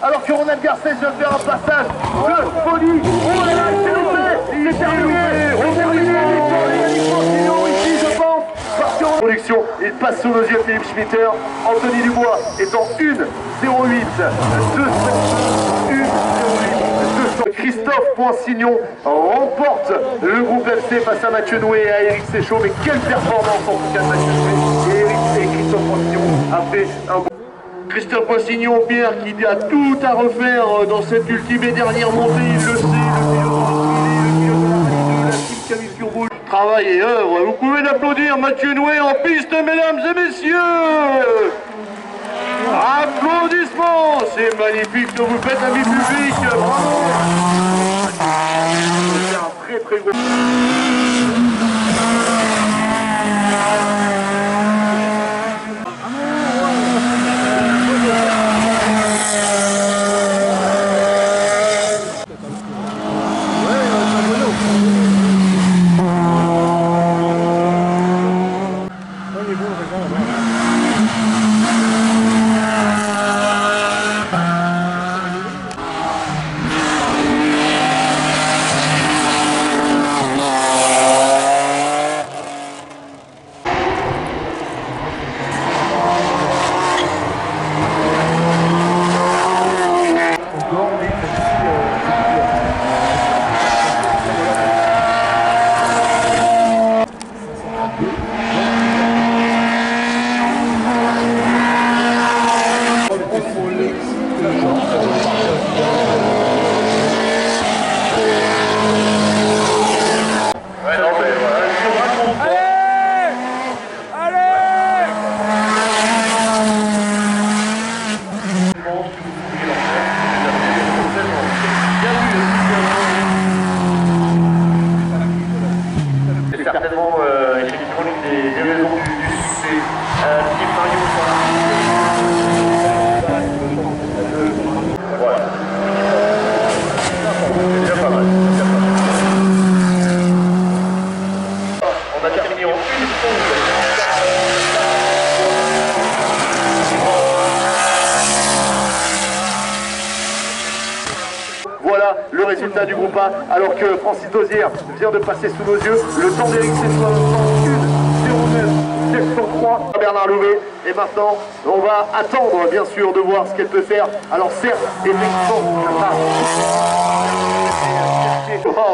alors que Ronald Garcès vient de faire un passage de folie. Oh là là, c'est loupé, c'est terminé, on termine ici, je pense, parce qu'en production, il passe sous nos yeux Philippe Schmitter, Anthony Dubois est en 1-08, 200, 1-08, 200. Christophe Poinsignon remporte le groupe FC face à Mathieu Noué et à Eric Séchaud, mais quelle performance en tout cas de Mathieu Noué et Christophe Poinsignon a fait un bon... Christophe Poinsignon, Pierre, qui a tout à refaire dans cette ultime et dernière montée, il le sait, le pilote de la team Camille Rouge. Travail et œuvre, vous pouvez l'applaudir, Mathieu Noué en piste, mesdames et messieurs. Applaudissements, c'est magnifique ce que vous faites, amis publics, bravo. C'est un très très gros... Certainement, effectivement, les raisons du succès. Team Mario voilà. C'est déjà pas mal. On a terminé en 1 seconde. Voilà le résultat du groupe A, alors que Francis Dozière vient de passer sous nos yeux. Le temps d'Éric Séchaud, 1-09, 703. Bernard Louvet. Et maintenant, on va attendre, bien sûr, de voir ce qu'elle peut faire. Alors certes, effectivement,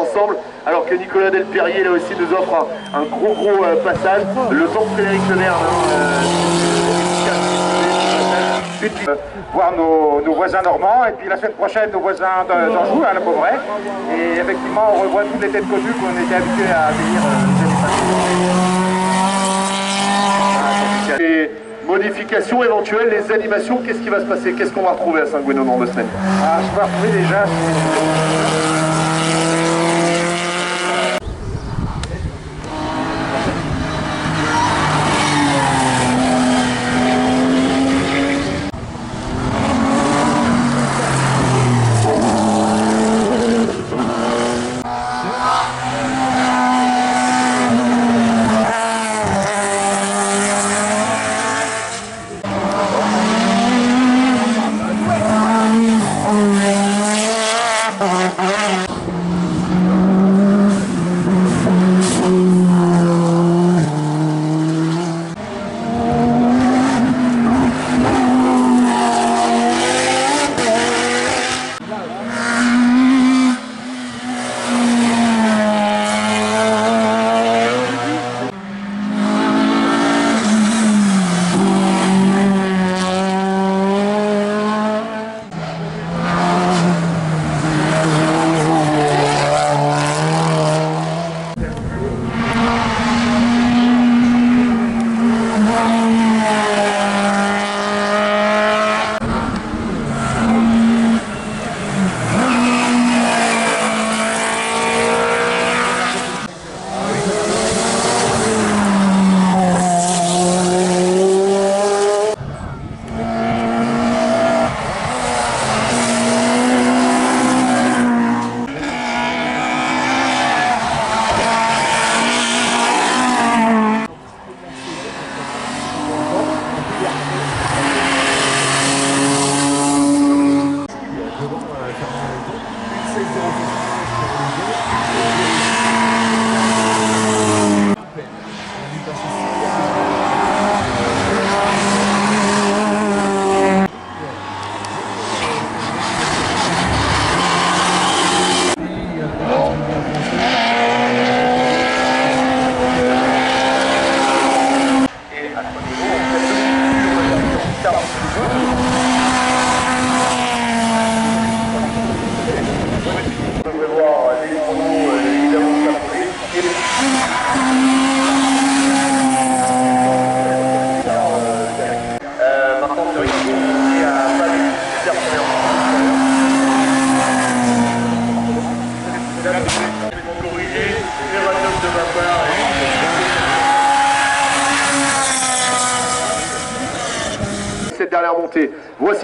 ensemble, alors que Nicolas Delperrier, là aussi, nous offre un gros passage. Le temps de Frédéric Leverne. Voir nos voisins normands et puis la semaine prochaine nos voisins d'Anjou, à la Pauvret. Et effectivement on revoit toutes les têtes connues qu'on était habitués à venir les années passées. Les modifications éventuelles, les animations, qu'est-ce qui va se passer? Qu'est-ce qu'on va retrouver à Saint-Gouénon dans 2 semaines? Ce qu'on va retrouver déjà, Oh,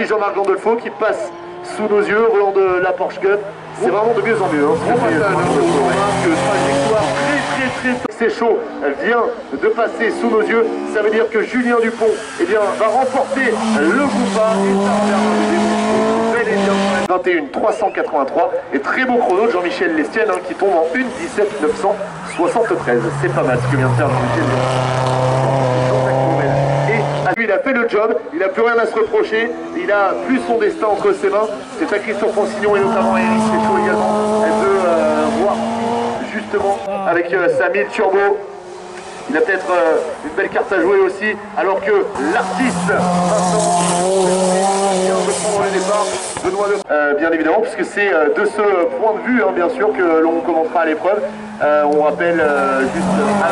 Jean-Marc Gandolfo qui passe sous nos yeux au volant de la Porsche Cup. C'est vraiment de mieux en mieux. Gros passage, trajectoire très. C'est chaud, vient de passer sous nos yeux. Ça veut dire que Julien Dupont va remporter le groupe A et ça bel et bien 21 383 et très beau chrono de Jean-Michel Lestienne qui tombe en 1 17 973. C'est pas mal ce que vient de faire Jean-Michel. Lui, il a fait le job, il n'a plus rien à se reprocher, il a plus son destin entre ses mains. C'est à Christophe Consignon et notamment à Eric Séchaud également. Elle veut voir justement avec sa 1000 turbo. Il a peut-être une belle carte à jouer aussi, alors que l'artiste Vincent vient de prendre le départ. Benoît bien évidemment, puisque c'est de ce point de vue, bien sûr, que l'on commencera à l'épreuve. On rappelle juste à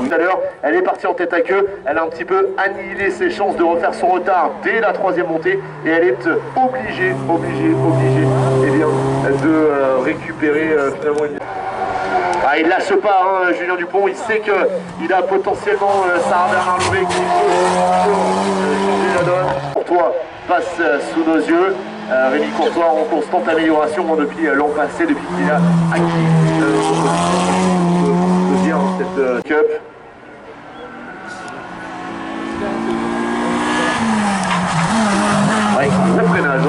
tout à l'heure, elle est partie en tête à queue, elle a un petit peu annihilé ses chances de refaire son retard dès la 3e montée et elle est obligée de récupérer finalement une... Ah, il lâche pas, Julien Dupont, il sait qu'il a potentiellement Sarah Bernard Louvet qui peut changer la donne. Courtois passe sous nos yeux. Rémi Courtois en constante amélioration depuis l'an passé, depuis qu'il a acquis cette Cup. Avec un gros freinage,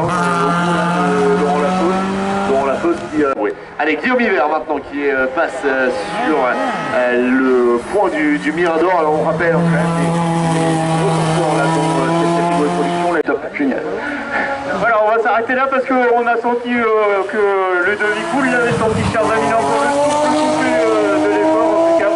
Laurent Lafosse qui... oui. Allez, Guillaume Hiver maintenant qui passe sur le point du Mirador. Alors on rappelle en fait cette catégorie de production, les top, génial. Voilà, on va s'arrêter là parce qu'on a senti que le demi-cool, il avait senti Chardonnay encore le coup de l'effort en tout cas.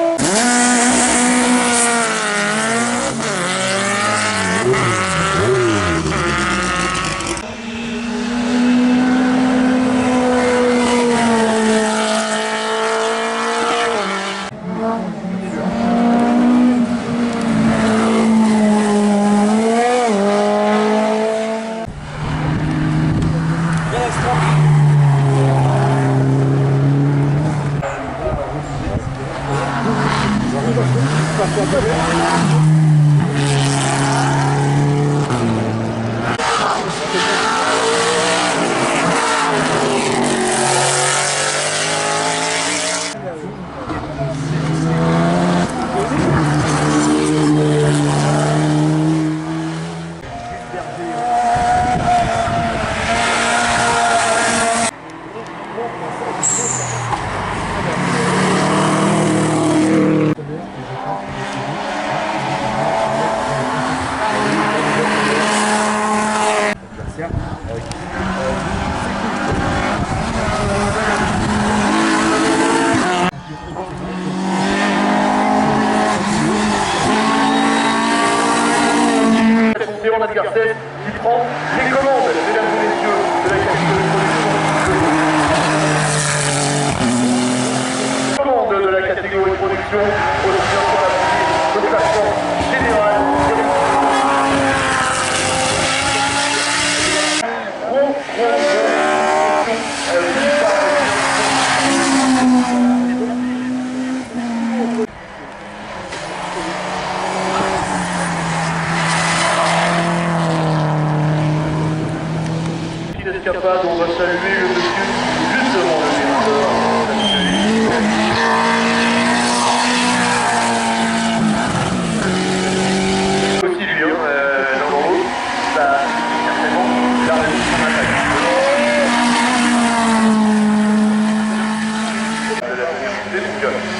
Garcès qui prend les commandes, mesdames et messieurs, de la catégorie production. Commande de la catégorie production, aussi bien sur la partie de classement général. Capable, on va saluer le monsieur juste devant le aussi lui, dans le haut, ça certainement la réussi son attaque.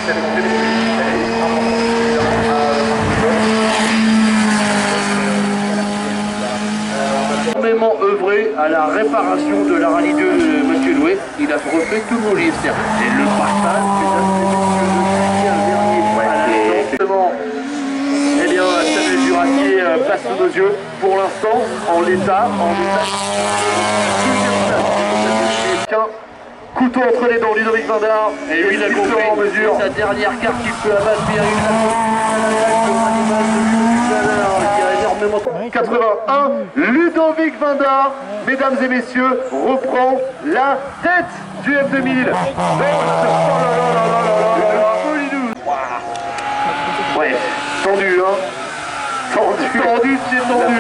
Cette montée elle est énormément œuvré à la réparation de la rallye 2 de Monsieur Louet. Il a refait tout le polyester. Et le partage, justement, eh bien, Samuel Duracier passe sous nos yeux pour l'instant en l'état. Couteau entre les dents, Ludovic Vindard. Et lui, il a compris en mesure. Sa dernière carte qu'il peut abattre, Pierre 81, Ludovic Vindard, mesdames et messieurs, reprend la tête du F2000. Ouais, tendu, Tendu, c'est tendu.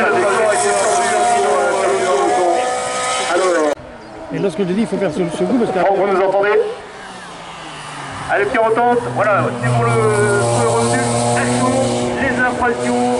Alors, Et lorsque je dis il faut faire sur vous, parce que... vous nous entendez? Allez, petit entente, voilà, c'est pour le revenu, les impressions.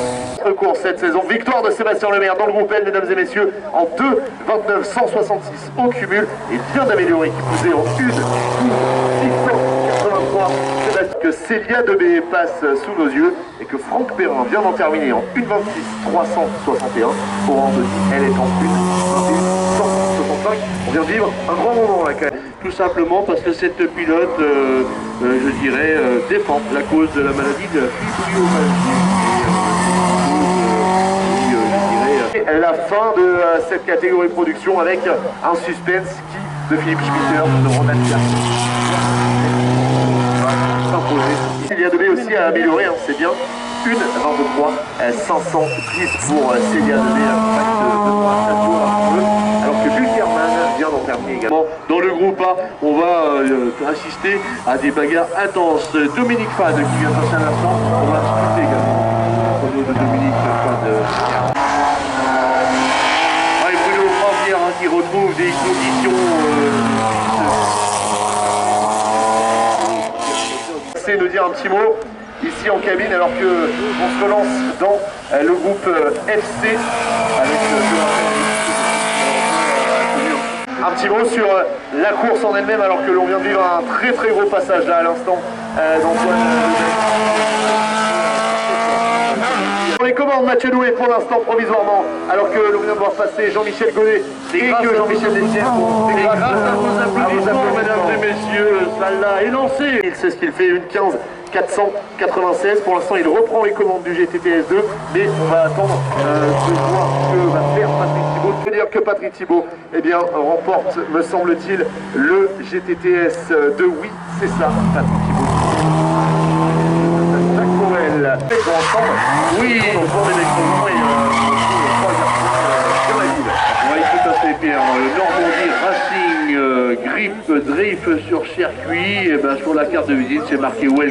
Course cette saison, victoire de Sébastien Lemaire dans le groupe L, mesdames et messieurs, en 2:29,166 au cumul, et bien amélioré qui poussait en 1:683. C'est que Célia Debé passe sous nos yeux et que Franck Perrin vient d'en terminer en 1:26,361 au rang de 10. Elle est en 1:165. On vient de vivre un grand moment là quand même. Tout simplement parce que cette pilote, je dirais, défend la cause de la maladie de la fibromyalgie. La fin de cette catégorie production avec un suspense qui, de Philippe Schmitter, de Romain Garcia. Célia Debé aussi a amélioré, hein, c'est bien. 1:23,510 pour Célia Debé, alors que Bulgarman vient d'en terminer également. Dans le groupe A, on va assister à des bagarres intenses. Dominique Fad qui vient passer un instant, on va discuter également au nom de Dominique Fad. Bruno Franvière qui retrouve des conditions. C'est nous dire un petit mot ici en cabine alors que on se relance dans le groupe FC avec un petit mot sur la course en elle-même alors que l'on vient de vivre un très très gros passage là à l'instant d'Antoine. Dans les commandes, Mathieu Noué pour l'instant provisoirement, alors que l'on vient de voir passer Jean-Michel Godet et que Jean-Michel Dessières. C'est grâce à vos applaudissements, mesdames et messieurs, celle-là est lancée. Il sait ce qu'il fait, 1:15,496. Pour l'instant, il reprend les commandes du GTTS2, mais on va attendre de voir ce que va faire Patrick Thibault. Je veux dire que Patrick Thibault, eh bien, remporte, me semble-t-il, le GTTS2. Oui, c'est ça, Patrick Thibault. Ensemble. Oui, on prend des électrons et trois garçons de la ville. oui, tout à fait, Pierre. Normandie Racing, Drift sur circuit, et ben, sur la carte de visite, c'est marqué Well.